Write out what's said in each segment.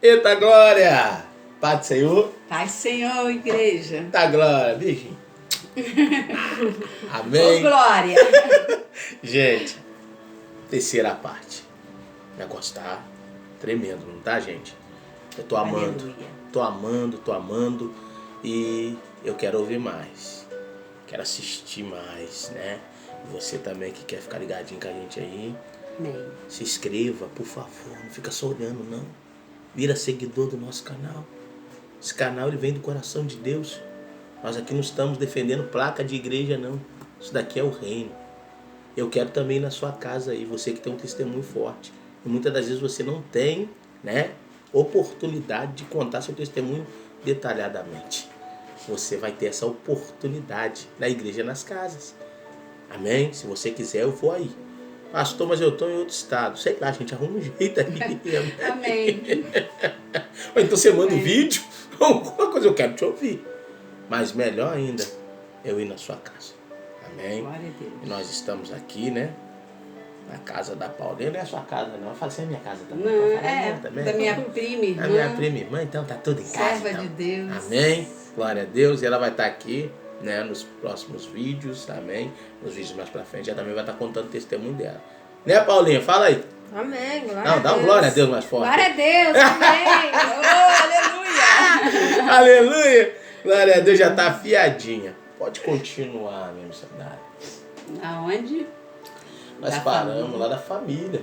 Eita glória! Paz do Senhor. Paz, Senhor, igreja. Eita glória, beijinho. Amém. Ô, glória. Gente, terceira parte. O negócio tá tremendo, não tá, gente? Eu tô amando. Aleluia. Tô amando. E eu quero ouvir mais. Quero assistir mais, né? Você também que quer ficar ligadinho com a gente aí. Amém. Se inscreva, por favor. Não fica só olhando, não. Vira seguidor do nosso canal. Esse canal ele vem do coração de Deus. Nós aqui não estamos defendendo placa de igreja, não. Isso daqui é o reino. Eu quero também ir na sua casa aí, você que tem um testemunho forte. E muitas das vezes você não tem, né, oportunidade de contar seu testemunho detalhadamente. Você vai ter essa oportunidade na igreja, nas casas. Amém? Se você quiser, eu vou aí. Pastor, mas eu estou em outro estado. Sei lá, a gente arruma um jeito aí. Amém. Ou então você manda um vídeo, alguma coisa, eu quero te ouvir. Mas melhor ainda, eu ir na sua casa. Amém? Glória a Deus. E nós estamos aqui, né? Na casa da Paulinha. Não é a sua casa, não. Eu falo assim, é minha casa também. Não, Eu falo, é também. da minha prima irmã. A minha prima irmã, então tá tudo em casa. Serva então. de Deus. Amém? Glória a Deus. E ela vai estar aqui, né, nos próximos vídeos, amém? Nos vídeos mais pra frente, ela também vai estar contando o testemunho dela. Né, Paulinha? Fala aí. Amém, glória Não, a dá Deus. um glória a Deus mais forte. Glória a Deus, amém. Oh, aleluia. Aleluia. Glória a Deus, já tá afiadinha. Pode continuar, minha missionária. Aonde? Nós Da paramos família. lá da família.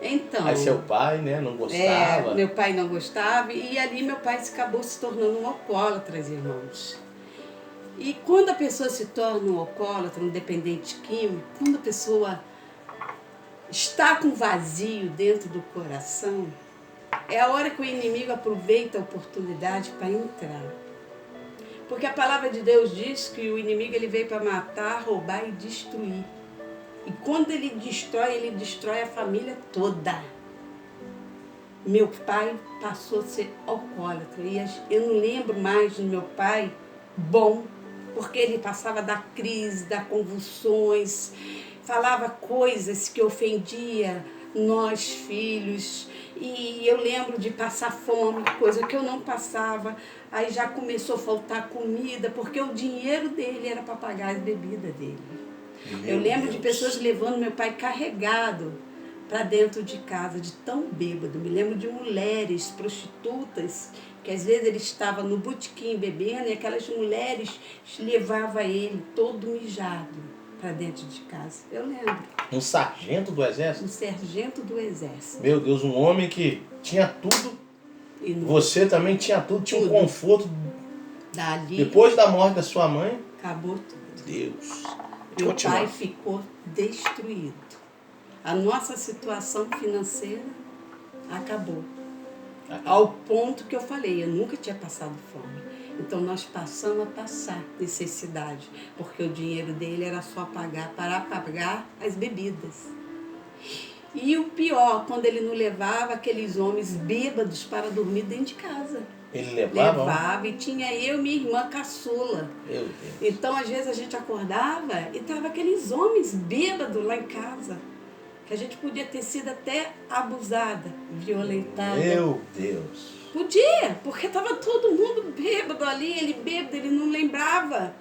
Então. Aí seu pai, né, não gostava. Meu pai não gostava e ali meu pai acabou se tornando um alcoólatra, irmãos. E quando a pessoa se torna um alcoólatra, um dependente químico, quando a pessoa está com vazio dentro do coração, é a hora que o inimigo aproveita a oportunidade para entrar. Porque a palavra de Deus diz que o inimigo ele veio para matar, roubar e destruir. E quando ele destrói a família toda. Meu pai passou a ser alcoólatra. E eu não lembro mais do meu pai bom, porque ele passava da crise, das convulsões, falava coisas que ofendia nós, filhos. E eu lembro de passar fome, coisa que eu não passava. Aí já começou a faltar comida, porque o dinheiro dele era para pagar as bebidas dele. Eu lembro de pessoas levando meu pai carregado para dentro de casa, de tão bêbado. Me lembro de mulheres prostitutas, que às vezes ele estava no botequim bebendo, e aquelas mulheres levavam ele todo mijado para dentro de casa. Eu lembro. Um sargento do exército? Um sargento do exército. Meu Deus, um homem que tinha tudo. E no, Você também tinha tudo, tinha um Tudo. conforto. dali Depois da morte da sua mãe, acabou tudo. Deus. Meu Continua. pai ficou destruído. A nossa situação financeira acabou. Ao ponto que eu falei, eu nunca tinha passado fome. Então nós passamos a passar necessidade, porque o dinheiro dele era só para pagar as bebidas. E o pior, quando ele não levava aqueles homens bêbados para dormir dentro de casa. Ele levava? Levava, e tinha eu e minha irmã caçula. Meu Deus. Então, às vezes, a gente acordava e tava aqueles homens bêbados lá em casa. Que a gente podia ter sido até abusada, violentada. Meu Deus. Podia, porque tava todo mundo bêbado ali, ele bêbado, ele não lembrava.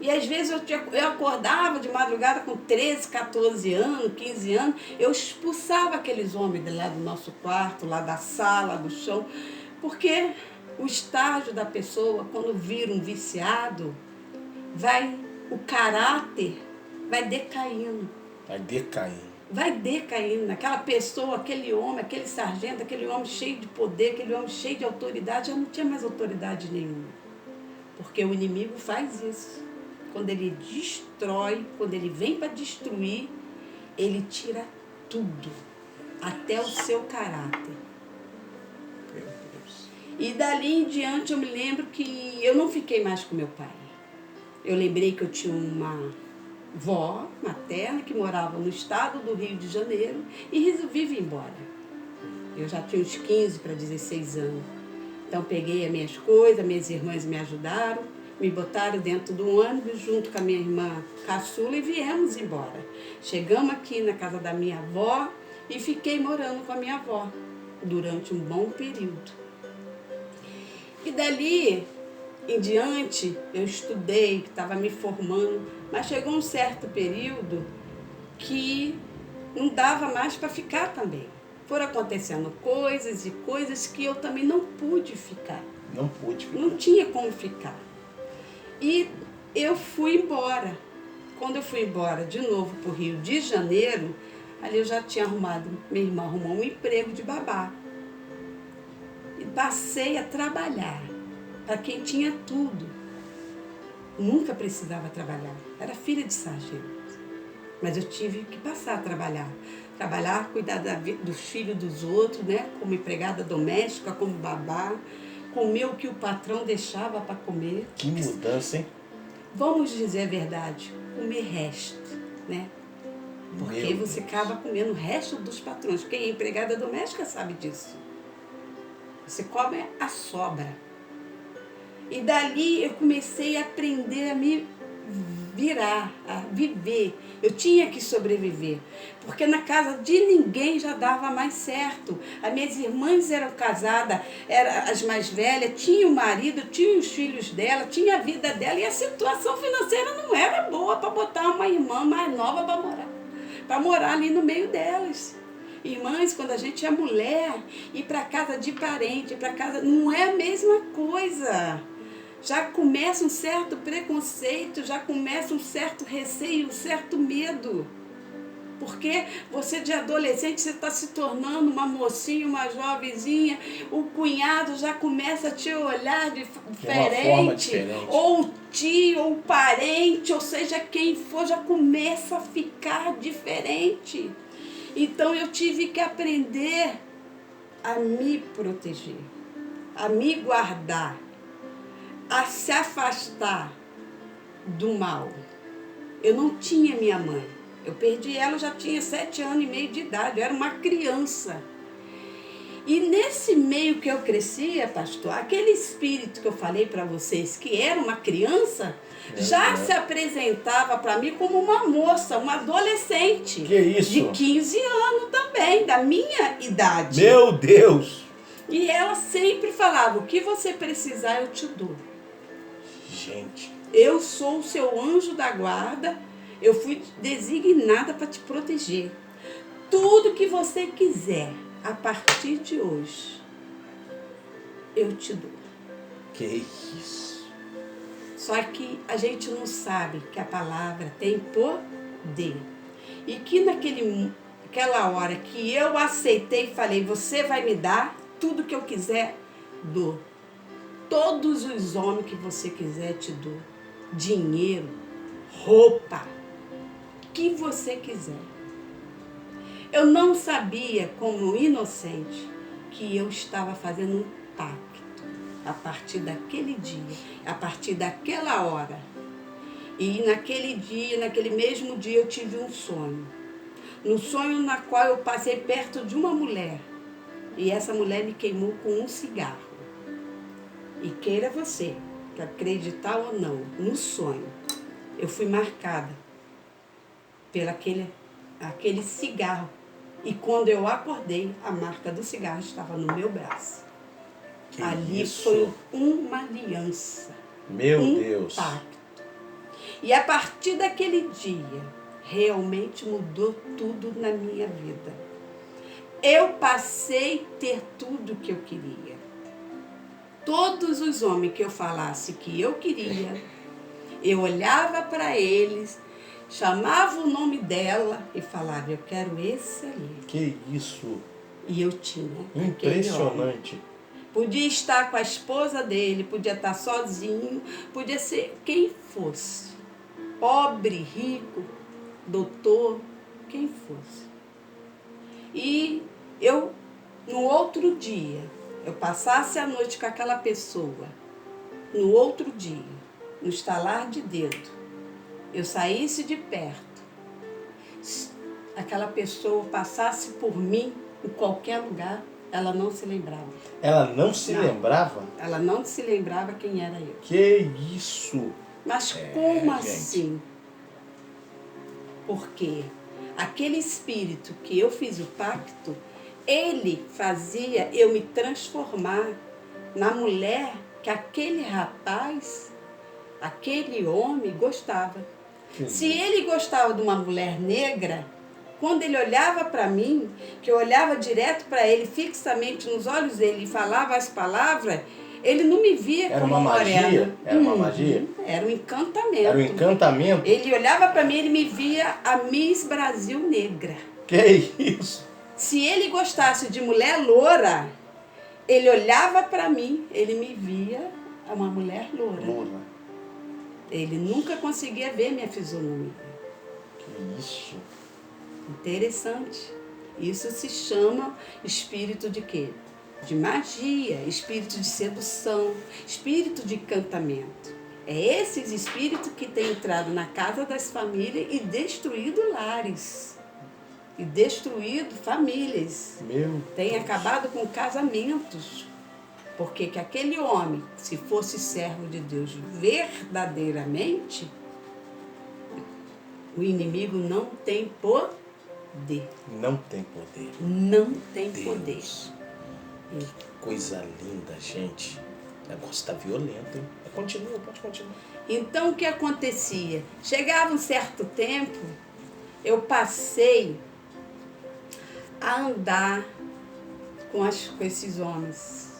E às vezes eu acordava de madrugada com 13, 14 anos, 15 anos, eu expulsava aqueles homens de lá do nosso quarto, lá da sala, do chão, porque o estágio da pessoa, quando vira um viciado, o caráter vai decaindo. Vai decaindo. Vai decaindo. Aquela pessoa, aquele homem, aquele sargento, aquele homem cheio de poder, aquele homem cheio de autoridade, já não tinha mais autoridade nenhuma. Porque o inimigo faz isso. Quando ele destrói, quando ele vem para destruir, ele tira tudo, até o seu caráter. Meu Deus. E dali em diante eu me lembro que eu não fiquei mais com meu pai. Eu lembrei que eu tinha uma vó materna que morava no estado do Rio de Janeiro e resolvi vir embora. Eu já tinha uns 15 para 16 anos. Então peguei as minhas coisas, minhas irmãs me ajudaram, me botaram dentro do ônibus junto com a minha irmã caçula e viemos embora. Chegamos aqui na casa da minha avó e fiquei morando com a minha avó. durante um bom período. E dali em diante, eu estudei, estava me formando, mas chegou um certo período que não dava mais para ficar também. Foram acontecendo coisas e coisas que eu também não pude ficar. Não pude ficar. Não tinha como ficar. E eu fui embora. Quando eu fui embora de novo para o Rio de Janeiro, ali eu já tinha arrumado, minha irmã arrumou um emprego de babá. E passei a trabalhar para quem tinha tudo. Nunca precisava trabalhar. Era filha de sargento. Mas eu tive que passar a trabalhar. Trabalhar, cuidar dos filhos dos outros, né? Como empregada doméstica, como babá. Comer o que o patrão deixava para comer. Que mudança, hein? Vamos dizer a verdade, comer resto, né? Porque você acaba comendo o resto dos patrões. Quem é empregada doméstica sabe disso. Você come a sobra. E dali eu comecei a aprender a me virar, a viver. Eu tinha que sobreviver, porque na casa de ninguém já dava mais certo. As minhas irmãs eram casadas, eram as mais velhas, tinha o marido, tinha os filhos dela, tinha a vida dela, e a situação financeira não era boa para botar uma irmã mais nova para morar ali no meio delas. Irmãs, quando a gente é mulher, ir para casa de parente, para casa, não é a mesma coisa. Já começa um certo preconceito, já começa um certo receio, um certo medo. Porque você de adolescente, você está se tornando uma mocinha, uma jovenzinha, o cunhado já começa a te olhar diferente, uma forma diferente. Ou o tio, ou o parente, ou seja, quem for, já começa a ficar diferente. Então eu tive que aprender a me proteger, a me guardar, a se afastar do mal. Eu não tinha minha mãe. Eu perdi ela, eu já tinha 7 anos e meio de idade, eu era uma criança. E nesse meio que eu crescia, pastor, aquele espírito que eu falei para vocês, que era uma criança, já se apresentava para mim como uma moça, uma adolescente. Que isso? De 15 anos também, da minha idade. Meu Deus! E ela sempre falava, o que você precisar eu te dou. Gente. Eu sou o seu anjo da guarda, eu fui designada para te proteger. Tudo que você quiser, a partir de hoje, eu te dou. Que isso? Só que a gente não sabe que a palavra tem poder. E que naquela hora que eu aceitei e falei, você vai me dar tudo que eu quiser, dou. Todos os homens que você quiser, te dou. Dinheiro, roupa, o que você quiser. Eu não sabia, como inocente, que eu estava fazendo um pacto a partir daquele dia, a partir daquela hora. E naquele dia, naquele mesmo dia, eu tive um sonho. Um sonho na qual eu passei perto de uma mulher. E essa mulher me queimou com um cigarro. E queira você, para acreditar ou não, no sonho, eu fui marcada pelo aquele cigarro. E quando eu acordei, a marca do cigarro estava no meu braço. Que ali isso? foi uma aliança. Meu Deus. Pacto. E a partir daquele dia, realmente mudou tudo na minha vida. Eu passei a ter tudo o que eu queria. Todos os homens que eu falasse que eu queria, eu olhava para eles, chamava o nome dela e falava, eu quero esse ali. Que isso? E eu tinha. Impressionante. Podia estar com a esposa dele, podia estar sozinho, podia ser quem fosse. Pobre, rico, doutor, quem fosse. E eu, no outro dia, eu passasse a noite com aquela pessoa, no outro dia, no estalar de dedo, eu saísse de perto, aquela pessoa passasse por mim em qualquer lugar, ela não se lembrava. Ela não se lembrava? Ela não se lembrava quem era eu. Que isso? Mas como gente. assim? Porque aquele espírito que eu fiz o pacto, ele fazia eu me transformar na mulher que aquele rapaz, aquele homem gostava. Se ele gostava de uma mulher negra, quando ele olhava para mim, que eu olhava direto para ele, fixamente nos olhos dele e falava as palavras, ele não me via Era como uma morena. magia? Era uma magia? Era um encantamento. Era um encantamento? Ele olhava para mim, ele me via a Miss Brasil negra. Que isso? Se ele gostasse de mulher loura, ele olhava para mim, ele me via uma mulher loura. Loura. Ele nunca conseguia ver minha fisionomia. Que isso? Interessante. Isso se chama espírito de quê? De magia, espírito de sedução, espírito de encantamento. É esses espíritos que têm entrado na casa das famílias e destruído lares. E destruído famílias. Tem acabado com casamentos. Porque que aquele homem, se fosse servo de Deus verdadeiramente, o inimigo não tem poder. Não tem poder. Não tem Deus. poder. Que coisa linda, gente. O negócio está violento, hein? Continua, pode continuar. Então o que acontecia? Chegava um certo tempo, eu passei a andar com esses homens.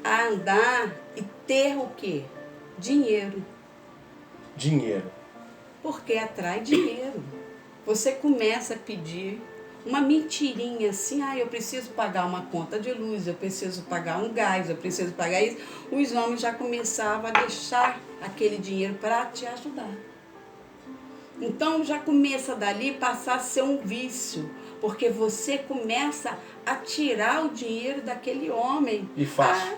A andar e ter o quê? Dinheiro. Dinheiro. Porque atrai dinheiro. Você começa a pedir uma mentirinha assim, eu preciso pagar uma conta de luz, eu preciso pagar um gás, eu preciso pagar isso. Os homens já começavam a deixar aquele dinheiro para te ajudar. Então já começa dali passar a ser um vício, porque você começa a tirar o dinheiro daquele homem. E fácil.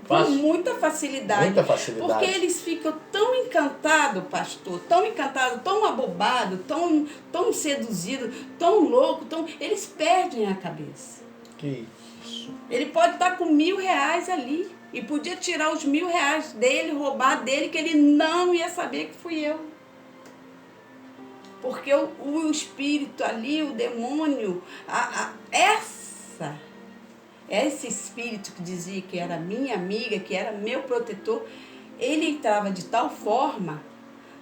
Com muita facilidade. Muita facilidade. Porque eles ficam tão encantados, pastor, tão encantados, tão abobados, tão seduzidos, tão loucos, eles perdem a cabeça. Que isso? Ele pode estar com R$1.000 ali e podia tirar os R$1.000 dele, roubar dele, que ele não ia saber que fui eu. Porque o espírito ali, o demônio, esse espírito que dizia que era minha amiga, que era meu protetor, ele entrava de tal forma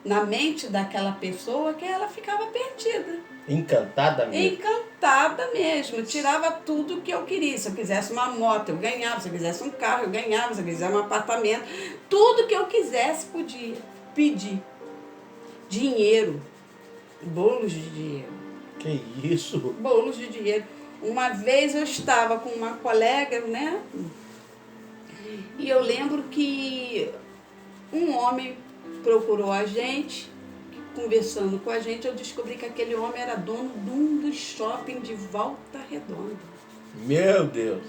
na mente daquela pessoa que ela ficava perdida. Encantada mesmo? Encantada mesmo. Tirava tudo que eu queria. Se eu quisesse uma moto, eu ganhava. Se eu quisesse um carro, eu ganhava. Se eu quisesse um apartamento, tudo que eu quisesse podia pedir. Dinheiro. Bolos de dinheiro. Que isso? Bolos de dinheiro. Uma vez eu estava com uma colega, né? E eu lembro que um homem procurou a gente, conversando com a gente, eu descobri que aquele homem era dono de um dos shopping de Volta Redonda. Meu Deus!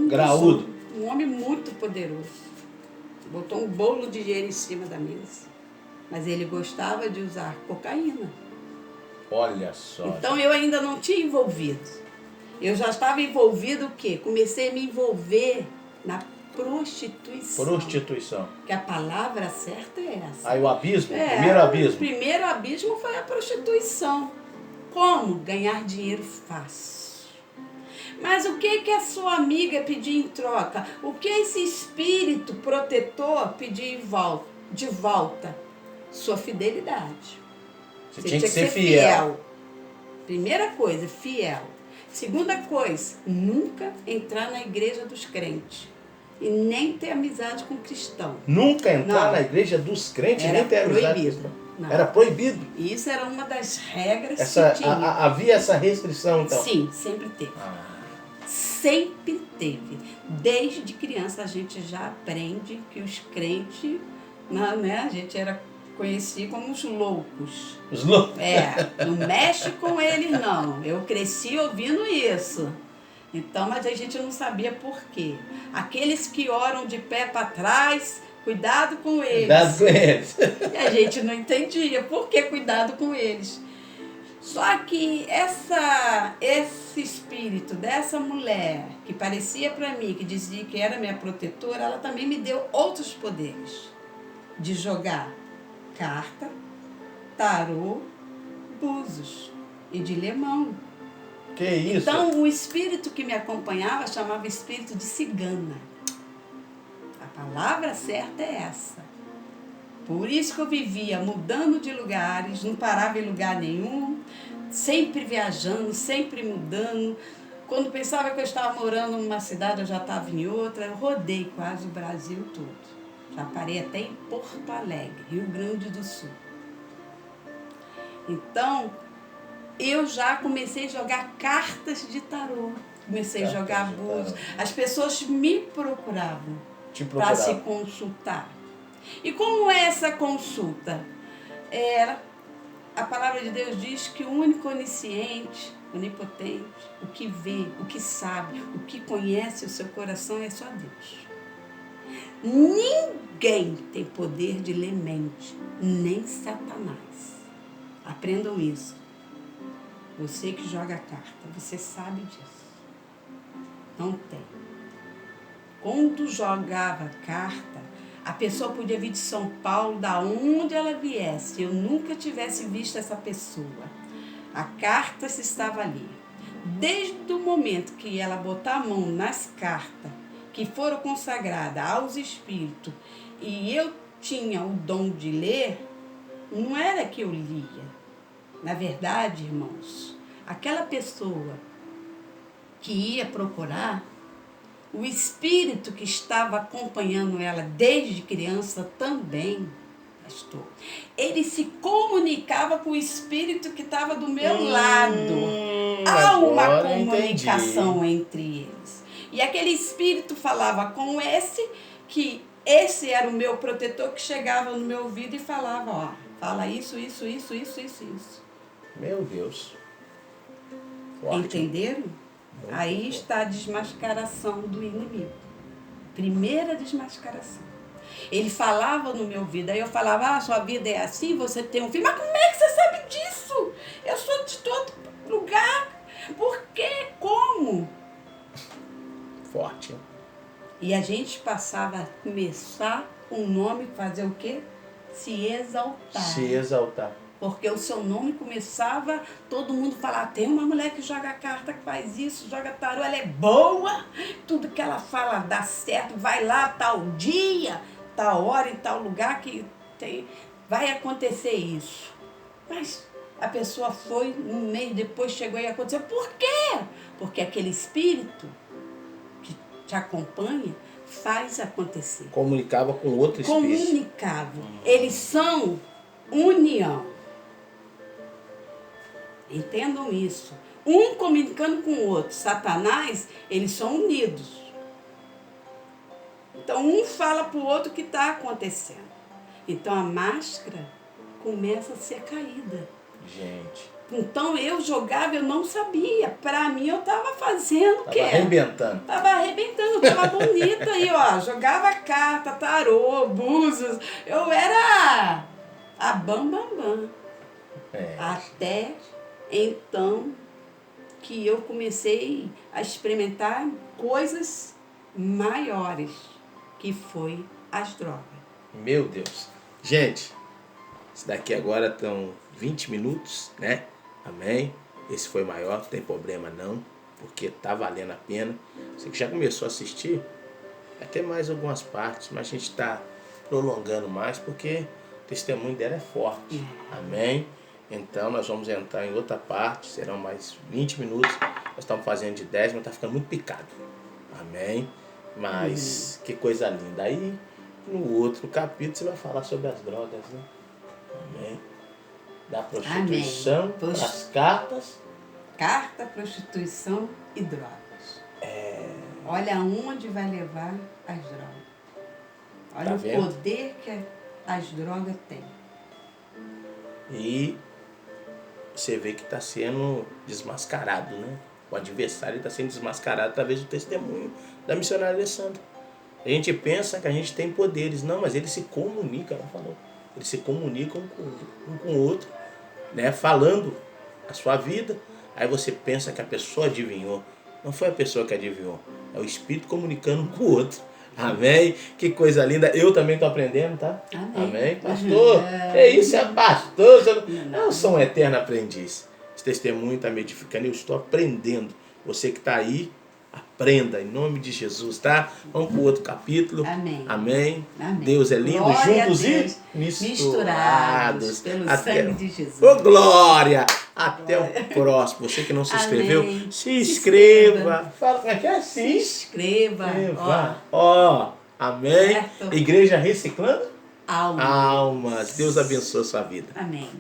Graúdo. Um homem muito poderoso. Botou um bolo de dinheiro em cima da mesa. Mas ele gostava de usar cocaína. Olha só. Então eu ainda não tinha envolvido. Eu já estava envolvido o quê? Comecei a me envolver na prostituição. Prostituição. Que a palavra certa é essa. Aí o abismo? Primeiro abismo? O primeiro abismo foi a prostituição. Como? Ganhar dinheiro fácil. Mas o que a sua amiga pedia em troca? O que esse espírito protetor pedia de volta? Sua fidelidade. Você tinha que ser fiel. Primeira coisa, fiel. Segunda coisa, nunca entrar na igreja dos crentes. E nem ter amizade com cristão. Nunca entrar na igreja dos crentes e nem ter amizade com cristão? Não. Era proibido? Isso era uma das regras que tinha. Havia essa restrição, então? Sim, sempre teve. Sempre teve. Desde criança a gente já aprende que os crentes, né, a gente conhecia como os loucos. Os loucos? Não mexe com eles não. Eu cresci ouvindo isso. Então, mas a gente não sabia por quê. Aqueles que oram de pé para trás, cuidado com eles. Cuidado com eles. E a gente não entendia por que cuidado com eles. Só que esse espírito dessa mulher, que parecia para mim, que dizia que era minha protetora, ela também me deu outros poderes. De jogar carta, tarô, búzios e de ler mão. Que isso? Então, o espírito que me acompanhava chamava espírito de cigana. A palavra certa é essa. Por isso que eu vivia mudando de lugares, não parava em lugar nenhum, sempre viajando, sempre mudando. Quando pensava que eu estava morando numa cidade, eu já estava em outra. Eu rodei quase o Brasil todo. Já parei até em Porto Alegre, Rio Grande do Sul. Então, eu já comecei a jogar cartas de tarô. Comecei a jogar búzios. As pessoas me procuravam para se consultar. E como é essa consulta? A palavra de Deus diz que o único onisciente, onipotente, o que vê, o que sabe, o que conhece o seu coração é só Deus. Ninguém tem poder de ler mente, nem Satanás. Aprendam isso. Você que joga carta, você sabe disso. Não tem. Quando jogava carta, a pessoa podia vir de São Paulo, da onde ela viesse. Eu nunca tivesse visto essa pessoa. A carta estava ali. Desde o momento que ela botar a mão nas cartas que foram consagradas aos espíritos e eu tinha o dom de ler, não era que eu lia. Na verdade, irmãos, aquela pessoa que ia procurar, o espírito que estava acompanhando ela desde criança também, pastor, ele se comunicava com o espírito que estava do meu lado. Há uma comunicação entre eles. E aquele espírito falava com esse, que esse era o meu protetor, que chegava no meu ouvido e falava, ó, fala isso. Meu Deus. Forte. Entenderam? Muito Aí bom. está a desmascaração do inimigo. Primeira desmascaração. Ele falava no meu ouvido, aí eu falava, sua vida é assim, você tem um filho. Mas como é que você sabe disso? Eu sou de todo lugar. Por quê? Como? Forte. E a gente passava a começar um nome, fazer o quê? Se exaltar. Se exaltar. Porque o seu nome começava, todo mundo falar, tem uma mulher que joga carta, que faz isso, joga tarô, ela é boa, tudo que ela fala dá certo, vai lá tal dia, tal hora, em tal lugar que tem, vai acontecer isso. Mas a pessoa foi, um mês depois chegou e aconteceu. Por quê? Porque aquele espírito que te acompanha faz acontecer. Comunicava com outro espírito. Comunicavam. Eles são união. Entendam isso. Um comunicando com o outro. Satanás, eles são unidos. Então, um fala para o outro o que está acontecendo. Então, a máscara começa a ser caída. Gente. Então, eu jogava, eu não sabia. Para mim, eu estava fazendo o quê? Tava arrebentando. Tava arrebentando, tava bonita aí, ó. Jogava carta, tarô, búzios. Eu era a bam. É. Até então que eu comecei a experimentar coisas maiores, que foi as drogas. Meu Deus. Gente, isso daqui agora estão 20 minutos, né? Amém? Esse foi maior, não tem problema não, porque tá valendo a pena. Você que já começou a assistir, vai ter mais algumas partes, mas a gente está prolongando mais, porque o testemunho dela é forte. Amém? Então nós vamos entrar em outra parte, serão mais 20 minutos. Nós estamos fazendo de 10, mas está ficando muito picado. Amém? Mas que coisa linda. Aí no outro capítulo você vai falar sobre as drogas, né? Amém? Da prostituição, das cartas. Carta, prostituição e drogas. Olha aonde vai levar as drogas. Olha Tá o vendo? poder que as drogas têm. E você vê que está sendo desmascarado, né? O adversário está sendo desmascarado através do testemunho da missionária Alessandra. A gente pensa que a gente tem poderes. Não, mas eles se comunicam, ela falou. Eles se comunicam um com o outro, né? Falando a sua vida. Aí você pensa que a pessoa adivinhou. Não foi a pessoa que adivinhou. É o Espírito comunicando um com o outro. Amém? Que coisa linda. Eu também estou aprendendo, tá? Amém. Amém? Pastor, é isso, é pastor. Eu sou um eterno aprendiz. testemunho está me edificando. Eu estou aprendendo. Você que está aí, aprenda em nome de Jesus, tá? Vamos para o outro capítulo. Amém. Amém. Amém. Deus é lindo, Glória juntos a Deus. e Misturados pelo sangue de Jesus. Ô, glória! Até o próximo. Você que não se inscreveu, Amém. se inscreva. Fala como é que é? Se inscreva. Ó, amém. Certo. Igreja Reciclando Almas. Almas. Deus abençoe a sua vida. Amém.